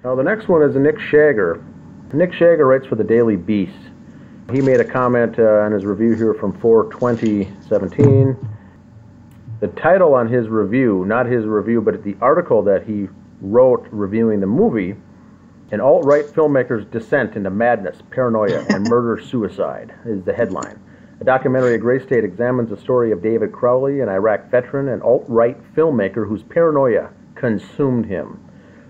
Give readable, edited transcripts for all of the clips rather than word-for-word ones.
Now, the next one is Nick Schager. Nick Schager writes for the Daily Beast. He made a comment on his review here from 4/20/17. The title on his review, not his review, but the article that he wrote reviewing the movie, An Alt-Right Filmmaker's Descent into Madness, Paranoia, and Murder-Suicide, is the headline. A documentary at Gray State examines the story of David Crowley, an Iraq veteran and alt-right filmmaker whose paranoia consumed him.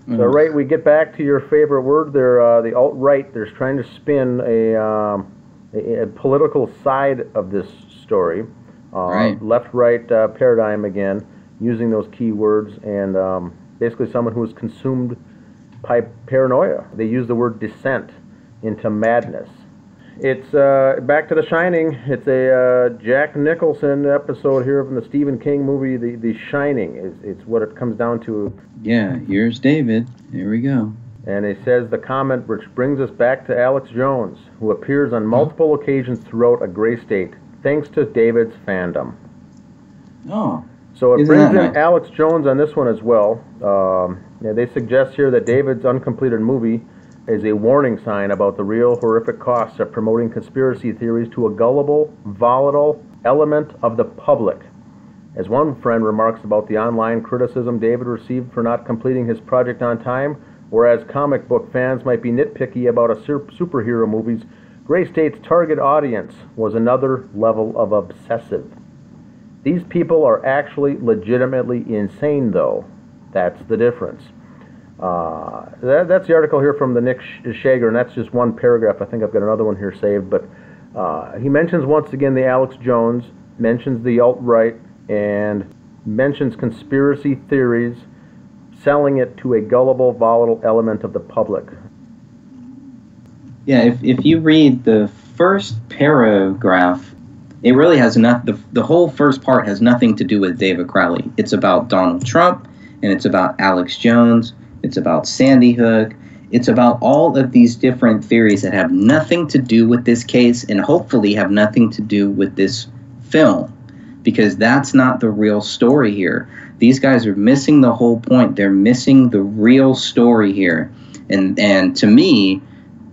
So, right, we get back to your favorite word there, the alt-right. They're trying to spin a political side of this story, left-right paradigm again, using those key words, and basically someone who is consumed by paranoia. They use the word descent into madness. It's back to The Shining. It's a Jack Nicholson episode here from the Stephen King movie, The Shining. It's what it comes down to. Yeah, here's David. Here we go. And it says the comment, which brings us back to Alex Jones, who appears on multiple occasions throughout A Gray State, thanks to David's fandom. Oh. So it brings in Alex Jones on this one as well. They suggest here that David's uncompleted movie is a warning sign about the real horrific costs of promoting conspiracy theories to a gullible, volatile element of the public. As one friend remarks about the online criticism David received for not completing his project on time, whereas comic book fans might be nitpicky about superhero movies, Gray State's target audience was another level of obsessive. These people are actually legitimately insane, though. That's the difference. That's the article here from the Nick Schager, and that's just one paragraph. I think I've got another one here saved, but he mentions once again the Alex Jones, mentions the alt-right, and mentions conspiracy theories, selling it to a gullible, volatile element of the public. Yeah, if you read the first paragraph, it really has the whole first part has nothing to do with David Crowley. It's about Donald Trump, and it's about Alex Jones, it's about Sandy Hook, it's about all of these different theories that have nothing to do with this case and hopefully have nothing to do with this film, because that's not the real story here. These guys are missing the whole point. They're missing the real story here. And to me,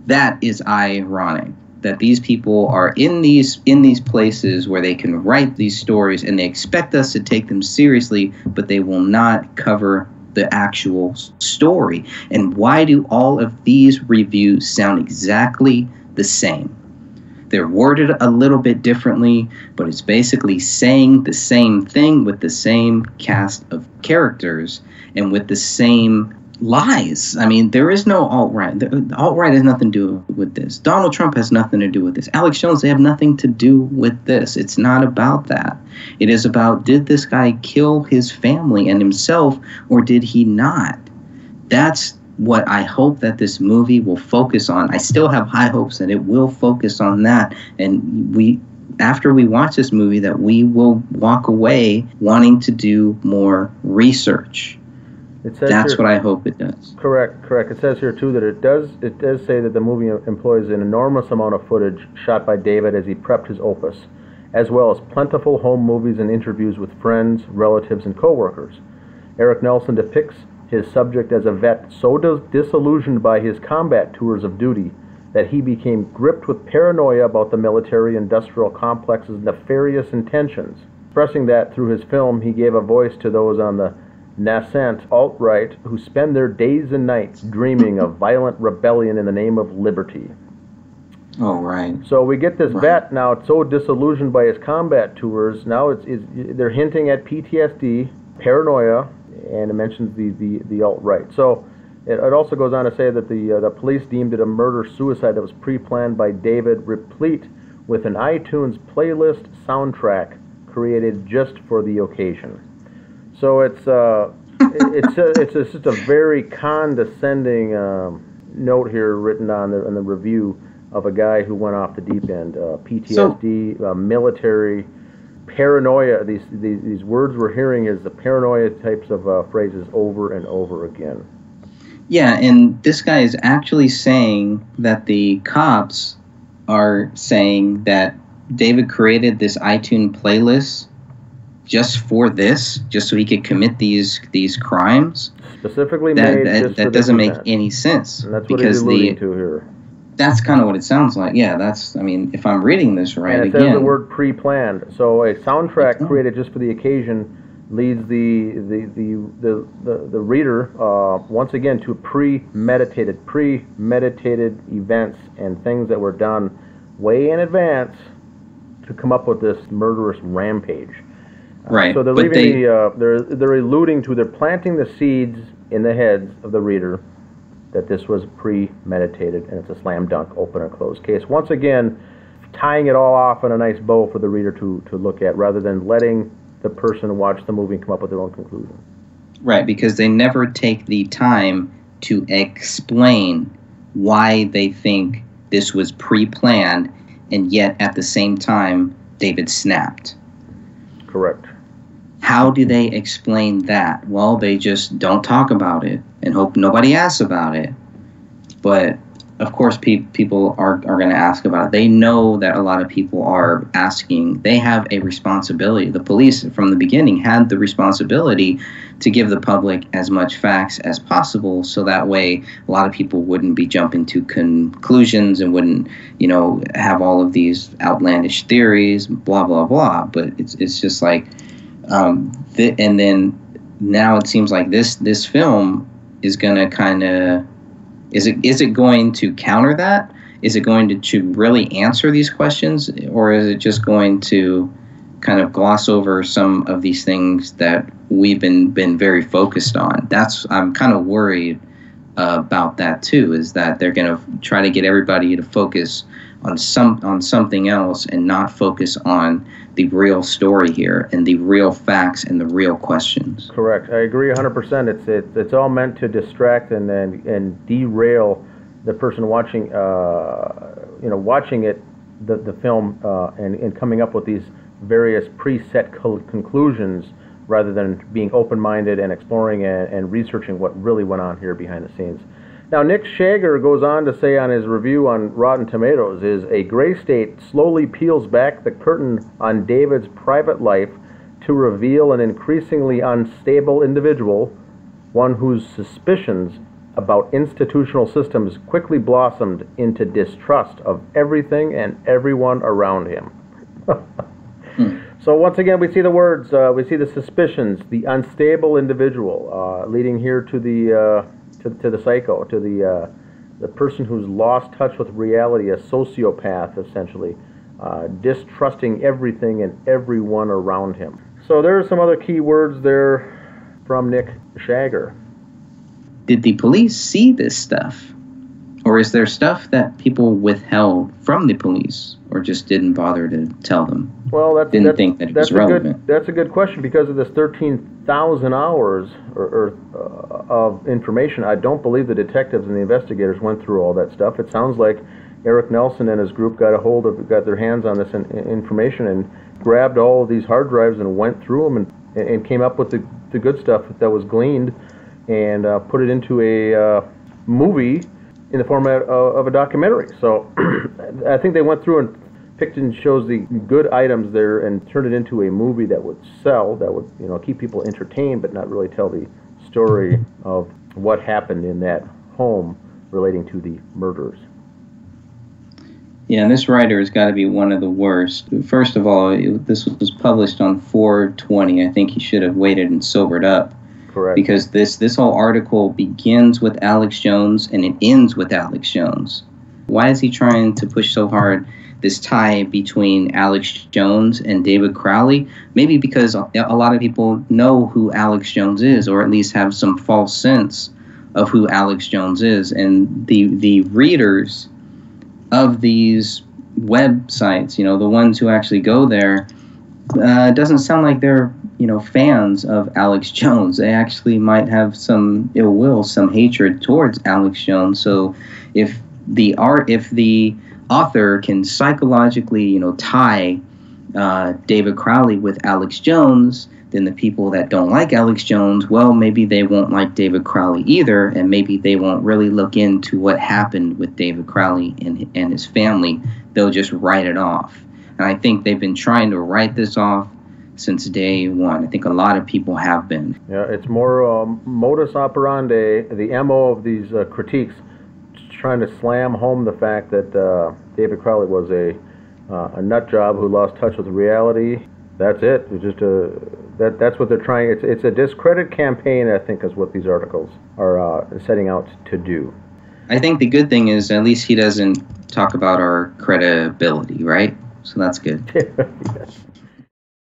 that is ironic, that these people are in these places where they can write these stories and they expect us to take them seriously, but they will not cover the actual story. And why do all of these reviews sound exactly the same? They're worded a little bit differently, but it's basically saying the same thing with the same cast of characters and with the same lies. I mean, there is no alt-right. The alt-right has nothing to do with this. Donald Trump has nothing to do with this. Alex Jones, they have nothing to do with this. It's not about that. It is about, did this guy kill his family and himself, or did he not? That's what I hope that this movie will focus on. I still have high hopes that it will focus on that. And after we watch this movie, that we will walk away wanting to do more research. That's here, what I hope it does. Correct. It says here, too, that it does say that the movie employs an enormous amount of footage shot by David as he prepped his opus, as well as plentiful home movies and interviews with friends, relatives, and co-workers. Erik Nelson depicts his subject as a vet so disillusioned by his combat tours of duty that he became gripped with paranoia about the military-industrial complex's nefarious intentions. Expressing that through his film, he gave a voice to those on the nascent alt-right who spend their days and nights dreaming of violent rebellion in the name of liberty. Oh, right. So we get this vet now so disillusioned by his combat tours. Now they're hinting at PTSD, paranoia, and it mentions the alt-right. So it also goes on to say that the police deemed it a murder-suicide that was pre-planned by David, replete with an iTunes playlist soundtrack created just for the occasion. So it's just a very condescending note here written on the review of a guy who went off the deep end. PTSD, military, paranoia. These words we're hearing is the paranoia types of phrases over and over again. Yeah, and this guy is actually saying that the cops are saying that David created this iTunes playlist just for this, just so he could commit these crimes. Specifically made just that for doesn't this make event. any sense. And that's what he's alluding to here. That's kind of what it sounds like. Yeah, I mean, if I'm reading this right, and it says the word pre-planned. So a soundtrack created just for the occasion leads the reader once again to premeditated events and things that were done way in advance to come up with this murderous rampage. Right. So they're they're alluding to, they're planting the seeds in the heads of the reader that this was premeditated, and it's a slam dunk, open and closed case. Once again, tying it all off in a nice bow for the reader to look at, rather than letting the person watch the movie and come up with their own conclusion. Right, because they never take the time to explain why they think this was pre-planned, and yet at the same time, David snapped. Correct. How do they explain that? Well, they just don't talk about it and hope nobody asks about it. But, of course, people are going to ask about it. They know that a lot of people are asking. They have a responsibility. The police, from the beginning, had the responsibility to give the public as much facts as possible, so that way a lot of people wouldn't be jumping to conclusions and wouldn't, have all of these outlandish theories, blah, blah, blah. But it's just like... and then now it seems like this film is going to kind of, is it going to counter that? Is it going to really answer these questions, or is it just going to kind of gloss over some of these things that we've been very focused on? I'm kind of worried about that too, is that they're going to try to get everybody to focus on something else and not focus on the real story here and the real facts and the real questions. Correct. I agree 100%. It's all meant to distract and derail the person watching watching it, the film, and coming up with these various preset conclusions, rather than being open-minded and exploring and researching what really went on here behind the scenes. Now, Nick Schager goes on to say on his review on Rotten Tomatoes, is a gray state slowly peels back the curtain on David's private life to reveal an increasingly unstable individual, one whose suspicions about institutional systems quickly blossomed into distrust of everything and everyone around him. So once again, we see the words, we see the suspicions, the unstable individual, leading here to the psycho, to the person who's lost touch with reality, a sociopath, essentially, distrusting everything and everyone around him. So there are some other key words there from Nick Schager. Did the police see this stuff? Or is there stuff that people withheld from the police, or just didn't bother to tell them? Well, didn't think that it was relevant. That's a good question, because of this 13,000 hours of information. I don't believe the detectives and the investigators went through all that stuff. It sounds like Erik Nelson and his group got their hands on this information and grabbed all of these hard drives and went through them and came up with the good stuff that was gleaned, and put it into a movie in the format of a documentary. So I think they went through and picked and chose the good items there and turned it into a movie that would sell, that would keep people entertained, but not really tell the story of what happened in that home relating to the murders. Yeah, and this writer has got to be one of the worst. First of all, this was published on 4/20. I think he should have waited and sobered up. Correct. Because this whole article begins with Alex Jones and it ends with Alex Jones. Why is he trying to push so hard this tie between Alex Jones and David Crowley? Maybe because a lot of people know who Alex Jones is, or at least have some false sense of who Alex Jones is. And the readers of these websites, the ones who actually go there, doesn't sound like they're fans of Alex Jones. They actually might have some ill will, some hatred towards Alex Jones. So if the author can psychologically, tie David Crowley with Alex Jones, then the people that don't like Alex Jones, well, maybe they won't like David Crowley either, and maybe they won't really look into what happened with David Crowley and his family. They'll just write it off. And I think they've been trying to write this off since day one. I think a lot of people have been. Yeah, it's more modus operandi, the MO of these critiques, trying to slam home the fact that David Crowley was a nut job who lost touch with reality. That's it. It's just that's what they're trying. It's a discredit campaign, I think, is what these articles are setting out to do. I think the good thing is at least he doesn't talk about our credibility, right? So that's good. Yes.